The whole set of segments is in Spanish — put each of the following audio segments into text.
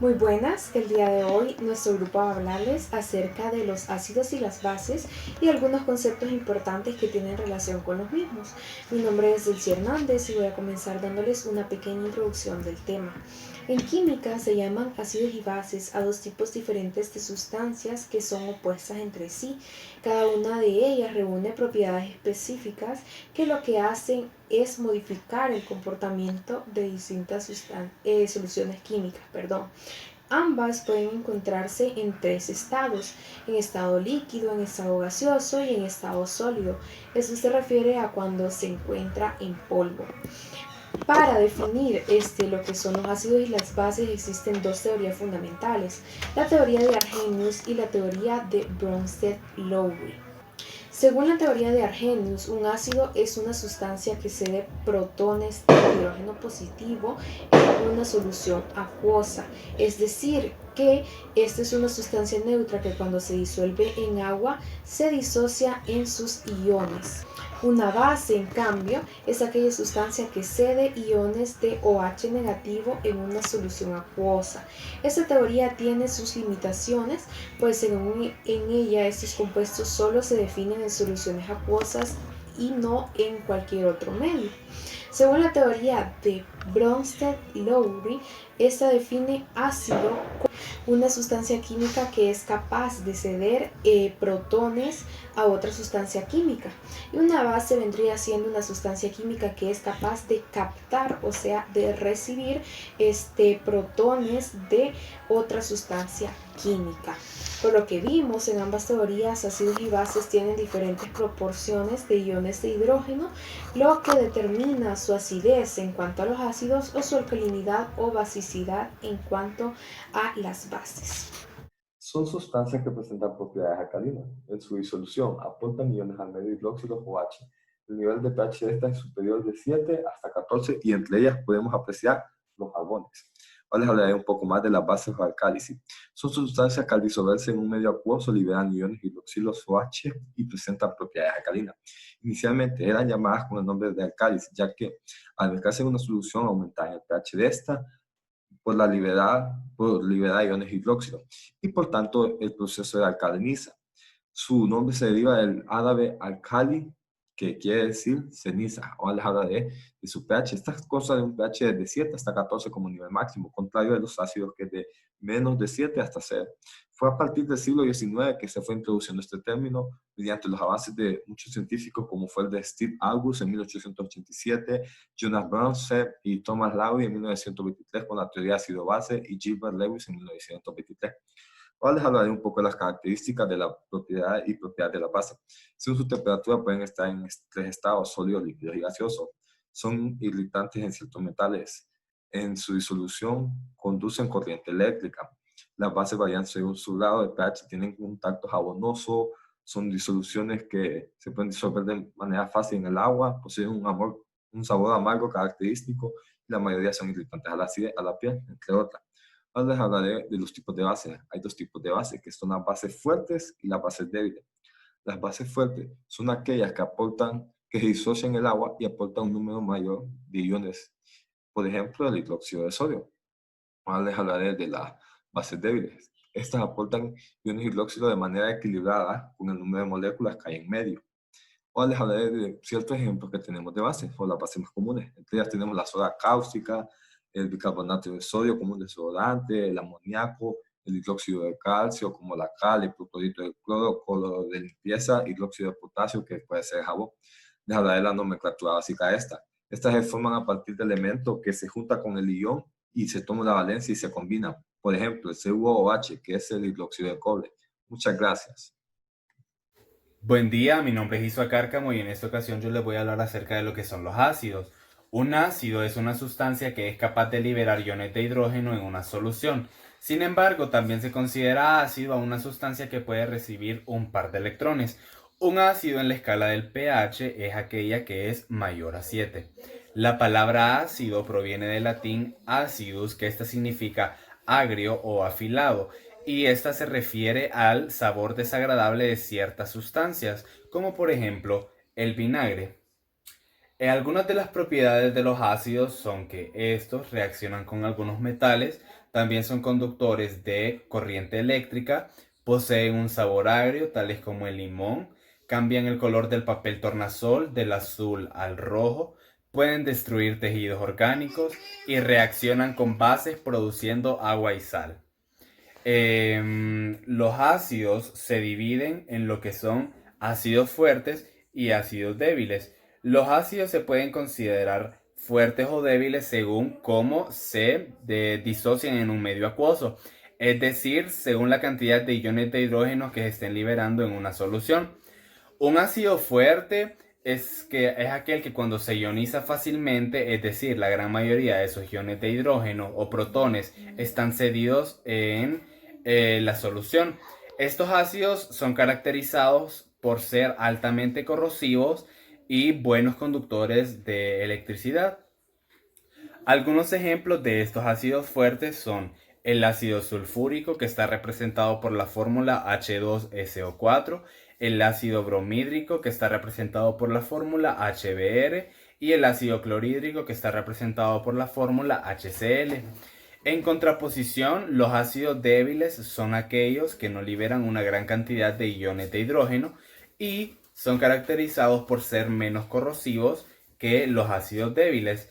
Muy buenas, el día de hoy nuestro grupo va a hablarles acerca de los ácidos y las bases y algunos conceptos importantes que tienen relación con los mismos. Mi nombre es Delcy Hernández y voy a comenzar dándoles una pequeña introducción del tema. En química se llaman ácidos y bases a dos tipos diferentes de sustancias que son opuestas entre sí. Cada una de ellas reúne propiedades específicas que lo que hacen es modificar el comportamiento de distintas soluciones químicas. Ambas pueden encontrarse en tres estados: en estado líquido, en estado gaseoso y en estado sólido. Eso se refiere a cuando se encuentra en polvo. Para definir lo que son los ácidos y las bases existen dos teorías fundamentales: la teoría de Arrhenius y la teoría de Bronsted-Lowry. Según la teoría de Arrhenius, un ácido es una sustancia que cede protones de hidrógeno positivo en una solución acuosa, es decir, que esta es una sustancia neutra que cuando se disuelve en agua se disocia en sus iones. Una base, en cambio, es aquella sustancia que cede iones de OH negativo en una solución acuosa. Esta teoría tiene sus limitaciones, pues según en ella estos compuestos solo se definen en soluciones acuosas y no en cualquier otro medio. Según la teoría de Bronsted-Lowry, esta define ácido una sustancia química que es capaz de ceder protones a otra sustancia química. Y una base vendría siendo una sustancia química que es capaz de captar, o sea, de recibir protones de otra sustancia química. Por lo que vimos en ambas teorías, ácidos y bases tienen diferentes proporciones de iones de hidrógeno, lo que determina su acidez en cuanto a los ácidos o su alcalinidad o basicidad en cuanto a las bases. Son sustancias que presentan propiedades alcalinas. En su disolución aportan iones al medio hidróxido o H. El nivel de pH de esta es superior de 7 hasta 14 y entre ellas podemos apreciar los carbones. Ahora les hablaré un poco más de las bases o alcálisis. Son sustancias que al disolverse en un medio acuoso liberan iones hidroxilos o H y presentan propiedades alcalinas. Inicialmente eran llamadas con el nombre de alcálisis, ya que al mezclarse en una solución aumentaban el pH de esta por liberar iones hidróxido y por tanto el proceso de alcaliniza. Su nombre se deriva del árabe alcali, que quiere decir ceniza, o les habla de su pH. Estas cosas de un pH de 7 hasta 14 como nivel máximo, contrario a los ácidos que es de menos de 7 hasta 0. Fue a partir del siglo XIX que se fue introduciendo este término mediante los avances de muchos científicos como fue el de Steve August en 1887, Jonas Bronsted y Thomas Lowry en 1923 con la teoría ácido-base y Gilbert Lewis en 1923. Ahora les hablaré un poco de las características de la propiedad y propiedad de la base. Según su temperatura pueden estar en tres estados: sólido, líquido y gaseoso. Son irritantes en ciertos metales. En su disolución conducen corriente eléctrica. Las bases varían según su grado de pH, tienen un tacto jabonoso, son disoluciones que se pueden disolver de manera fácil en el agua, poseen un sabor amargo característico y la mayoría son irritantes a la piel, entre otras. Ahora les hablaré de los tipos de bases. Hay dos tipos de bases, que son las bases fuertes y las bases débiles. Las bases fuertes son aquellas que se disocian en el agua y aportan un número mayor de iones. Por ejemplo, el hidróxido de sodio. Ahora les hablaré de las bases débiles. Estas aportan iones hidróxido de manera equilibrada con el número de moléculas que hay en medio. Ahora les hablaré de ciertos ejemplos que tenemos de bases, o las bases más comunes. Entre ellas tenemos la soda cáustica, el bicarbonato de sodio como un desodorante, el amoníaco, el hidróxido de calcio como la cal, el proclorito de cloro, cloro de limpieza, hidróxido de potasio que puede ser jabón. Les hablaré de la nomenclatura básica de esta. Estas se forman a partir de elementos que se juntan con el ion y se toma la valencia y se combinan. Por ejemplo, el CuOH, que es el hidróxido de cobre. Muchas gracias. Buen día, mi nombre es Isua Cárcamo y en esta ocasión yo les voy a hablar acerca de lo que son los ácidos. Un ácido es una sustancia que es capaz de liberar iones de hidrógeno en una solución. Sin embargo, también se considera ácido a una sustancia que puede recibir un par de electrones. Un ácido en la escala del pH es aquella que es mayor a 7. La palabra ácido proviene del latín acidus, que esta significa agrio o afilado, y esta se refiere al sabor desagradable de ciertas sustancias, como por ejemplo el vinagre. Algunas de las propiedades de los ácidos son que estos reaccionan con algunos metales También son conductores de corriente eléctrica, poseen un sabor agrio, tales como el limón, cambian el color del papel tornasol del azul al rojo, pueden destruir tejidos orgánicos y reaccionan con bases produciendo agua y sal. Los ácidos se dividen en lo que son ácidos fuertes y ácidos débiles. Los ácidos se pueden considerar fuertes o débiles según cómo se disocian en un medio acuoso, es decir, según la cantidad de iones de hidrógeno que se estén liberando en una solución. Un ácido fuerte es aquel que cuando se ioniza fácilmente, es decir, la gran mayoría de esos iones de hidrógeno o protones están cedidos en la solución. Estos ácidos son caracterizados por ser altamente corrosivos y buenos conductores de electricidad. Algunos ejemplos de estos ácidos fuertes son el ácido sulfúrico, que está representado por la fórmula H2SO4, el ácido bromídrico, que está representado por la fórmula HBr, y el ácido clorhídrico, que está representado por la fórmula HCl. En contraposición, los ácidos débiles son aquellos que no liberan una gran cantidad de iones de hidrógeno y son caracterizados por ser menos corrosivos que los ácidos débiles.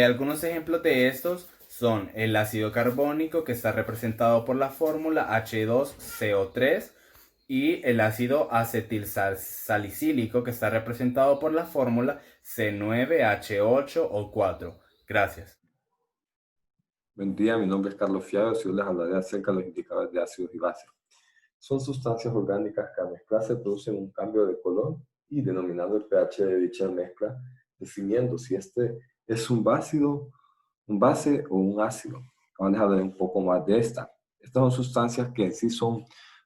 Algunos ejemplos de estos son el ácido carbónico, que está representado por la fórmula H2CO3, y el ácido acetilsalicílico, que está representado por la fórmula C9H8O4. Gracias. Buen día, mi nombre es Carlos Fiado y hoy les hablaré acerca de los indicadores de ácidos y bases. Son sustancias orgánicas que al mezclarse producen un cambio de color y denominando el pH de dicha mezcla, definiendo si este es un base o un ácido. Ahora les hablaré un poco más de esta. Estas son sustancias que en sí son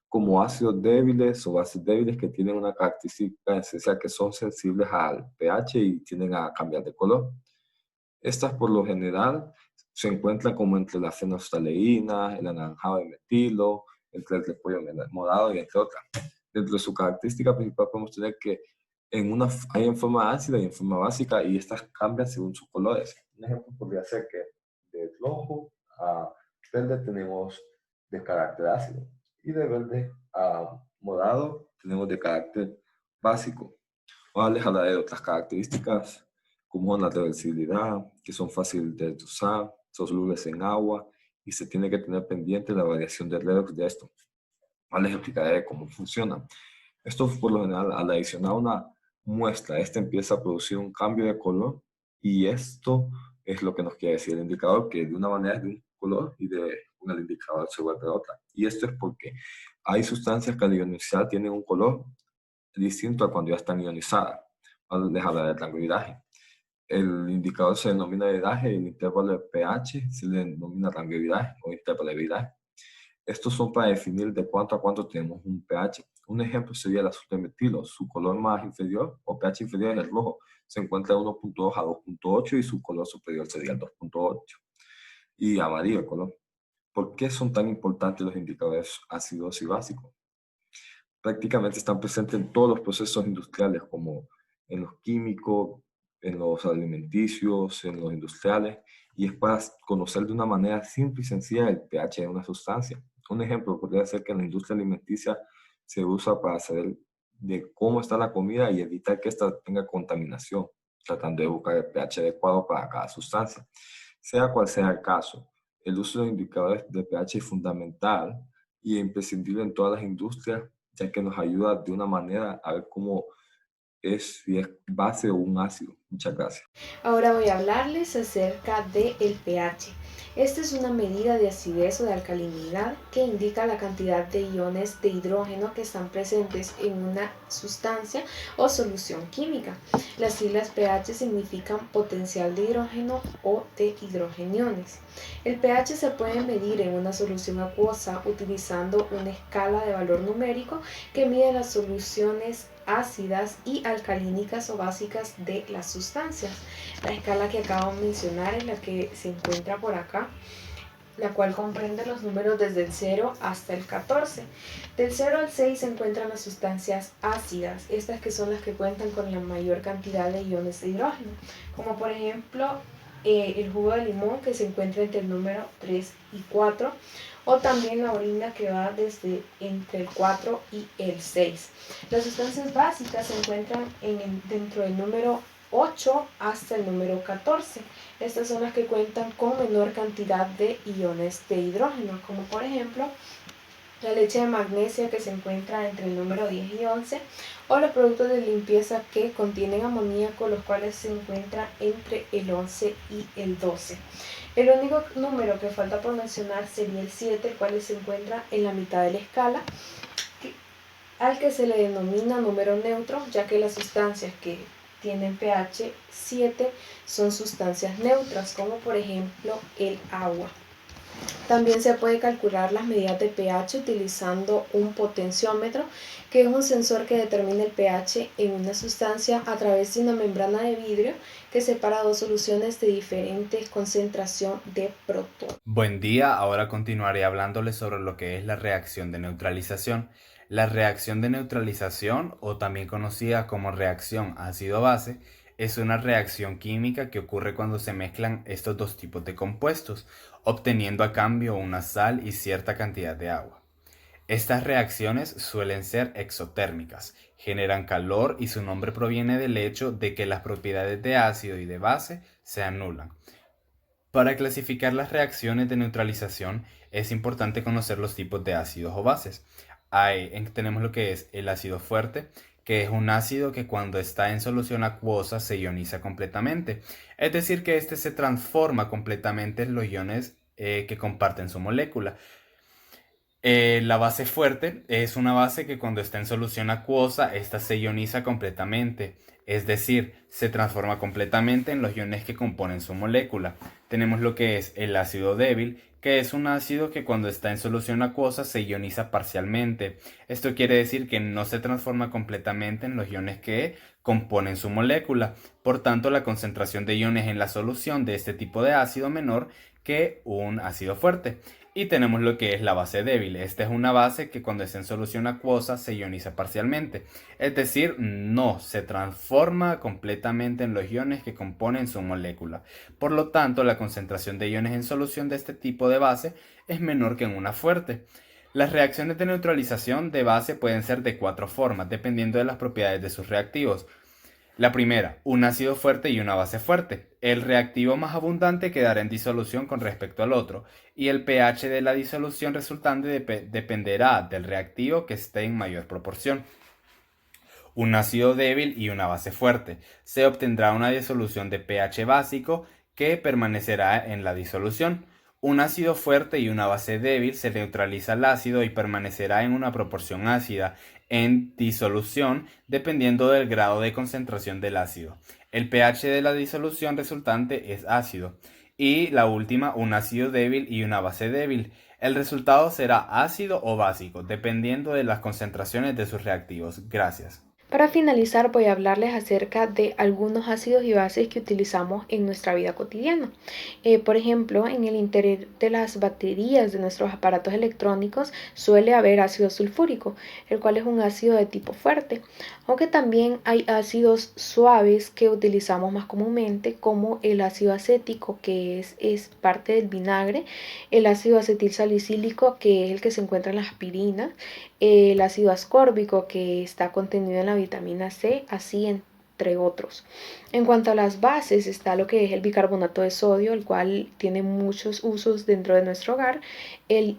como ácidos débiles o bases débiles que tienen una característica esencial que son sensibles al pH y tienden a cambiar de color. Estas por lo general se encuentran como entre la fenolftaleína, el anaranjado de metilo, entre el repollo morado y entre otras. Dentro de su característica principal podemos tener que hay en forma ácida y en forma básica y estas cambian según sus colores. Un ejemplo podría ser que de rojo a verde tenemos de carácter ácido y de verde a morado tenemos de carácter básico. Ahora les hablaré de otras características como la reversibilidad, que son fáciles de usar, son solubles en agua y se tiene que tener pendiente la variación de redox de esto. Ahora les explicaré cómo funciona. Esto por lo general al adicionar una muestra, esta empieza a producir un cambio de color y esto es lo que nos quiere decir el indicador, que de una manera es de un color y de el indicador se vuelve otra. Y esto es porque hay sustancias que al ionizar tienen un color distinto a cuando ya están ionizadas. Ahora les hablaré del rango de iraje. El indicador se denomina viraje y el intervalo de pH se le denomina rango de viraje o intervalo de viraje. Estos son para definir de cuánto a cuánto tenemos un pH. Un ejemplo sería el azul de metilo. Su color más inferior o pH inferior es el rojo. Se encuentra de 1.2 a 2.8 y su color superior sería el 2.8. Y amarillo el color. ¿Por qué son tan importantes los indicadores ácidos y básicos? Prácticamente están presentes en todos los procesos industriales, como en los químicos, en los alimenticios, en los industriales, y es para conocer de una manera simple y sencilla el pH de una sustancia. Un ejemplo podría ser que en la industria alimenticia se usa para saber de cómo está la comida y evitar que ésta tenga contaminación, tratando de buscar el pH adecuado para cada sustancia. Sea cual sea el caso, el uso de indicadores de pH es fundamental y imprescindible en todas las industrias, ya que nos ayuda de una manera a ver cómo si es base o un ácido. Muchas gracias. Ahora voy a hablarles acerca del pH. Esta es una medida de acidez o de alcalinidad que indica la cantidad de iones de hidrógeno que están presentes en una sustancia o solución química. Las siglas pH significan potencial de hidrógeno o de hidrogeniones. El pH se puede medir en una solución acuosa utilizando una escala de valor numérico que mide las soluciones ácidas y alcalínicas o básicas de las sustancias. La escala que acabo de mencionar es la que se encuentra por acá, la cual comprende los números desde el 0 hasta el 14. Del 0 al 6 se encuentran las sustancias ácidas, estas que son las que cuentan con la mayor cantidad de iones de hidrógeno, como por ejemplo el jugo de limón que se encuentra entre el número 3 y 4, o también la orina que va desde entre el 4 y el 6. Las sustancias básicas se encuentran dentro del número 8 hasta el número 14. Estas son las que cuentan con menor cantidad de iones de hidrógeno, como por ejemplo la leche de magnesia que se encuentra entre el número 10 y 11, o los productos de limpieza que contienen amoníaco, los cuales se encuentran entre el 11 y el 12. El único número que falta por mencionar sería el 7, el cual se encuentra en la mitad de la escala, al que se le denomina número neutro, ya que las sustancias que tienen pH 7 son sustancias neutras, como por ejemplo el agua. También se puede calcular las medidas de pH utilizando un potenciómetro, que es un sensor que determina el pH en una sustancia a través de una membrana de vidrio que separa dos soluciones de diferentes concentración de protones. Buen día, ahora continuaré hablándoles sobre lo que es la reacción de neutralización. La reacción de neutralización, o también conocida como reacción ácido-base, es una reacción química que ocurre cuando se mezclan estos dos tipos de compuestos, obteniendo a cambio una sal y cierta cantidad de agua. Estas reacciones suelen ser exotérmicas, generan calor y su nombre proviene del hecho de que las propiedades de ácido y de base se anulan. Para clasificar las reacciones de neutralización es importante conocer los tipos de ácidos o bases. Tenemos lo que es el ácido fuerte, que es un ácido que cuando está en solución acuosa se ioniza completamente. Es decir, que este se transforma completamente en los iones que comparten su molécula. La base fuerte es una base que cuando está en solución acuosa, esta se ioniza completamente, es decir, se transforma completamente en los iones que componen su molécula. Tenemos lo que es el ácido débil, que es un ácido que cuando está en solución acuosa se ioniza parcialmente. Esto quiere decir que no se transforma completamente en los iones que componen su molécula. Por tanto, la concentración de iones en la solución de este tipo de ácido menor que un ácido fuerte. Y tenemos lo que es la base débil. Esta es una base que cuando está en solución acuosa se ioniza parcialmente. Es decir, no se transforma completamente en los iones que componen su molécula. Por lo tanto, la concentración de iones en solución de este tipo de base es menor que en una fuerte. Las reacciones de neutralización de base pueden ser de 4 formas, dependiendo de las propiedades de sus reactivos. La primera, un ácido fuerte y una base fuerte. El reactivo más abundante quedará en disolución con respecto al otro, y el pH de la disolución resultante dependerá del reactivo que esté en mayor proporción. Un ácido débil y una base fuerte. Se obtendrá una disolución de pH básico que permanecerá en la disolución. Un ácido fuerte y una base débil se neutraliza el ácido y permanecerá en una proporción ácida en disolución dependiendo del grado de concentración del ácido. El pH de la disolución resultante es ácido. Y la última, un ácido débil y una base débil. El resultado será ácido o básico, dependiendo de las concentraciones de sus reactivos. Gracias. Para finalizar, voy a hablarles acerca de algunos ácidos y bases que utilizamos en nuestra vida cotidiana. Por ejemplo, en el interior de las baterías de nuestros aparatos electrónicos suele haber ácido sulfúrico, el cual es un ácido de tipo fuerte, aunque también hay ácidos suaves que utilizamos más comúnmente, como el ácido acético, que es parte del vinagre, el ácido acetilsalicílico, que es el que se encuentra en las aspirinas, el ácido ascórbico, que está contenido en la vitamina C, así entre otros. En cuanto a las bases, está lo que es el bicarbonato de sodio, el cual tiene muchos usos dentro de nuestro hogar, el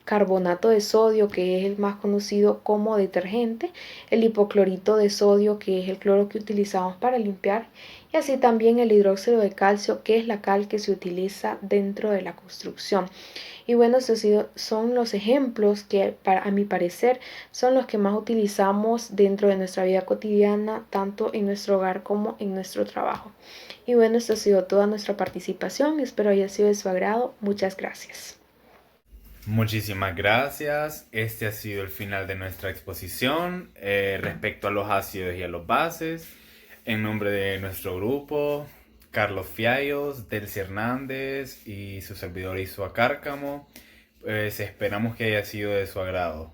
carbonato de sodio, que es el más conocido como detergente, el hipoclorito de sodio, que es el cloro que utilizamos para limpiar, y así también el hidróxido de calcio, que es la cal que se utiliza dentro de la construcción. Y bueno, estos son los ejemplos que a mi parecer son los que más utilizamos dentro de nuestra vida cotidiana, tanto en nuestro hogar como en nuestro trabajo. Y bueno, esto ha sido toda nuestra participación, espero haya sido de su agrado. Muchas gracias. Muchísimas gracias. Este ha sido el final de nuestra exposición respecto a los ácidos y a los bases. En nombre de nuestro grupo, Carlos Fiallos, Delcy Hernández y su servidor Isua Cárcamo, esperamos que haya sido de su agrado.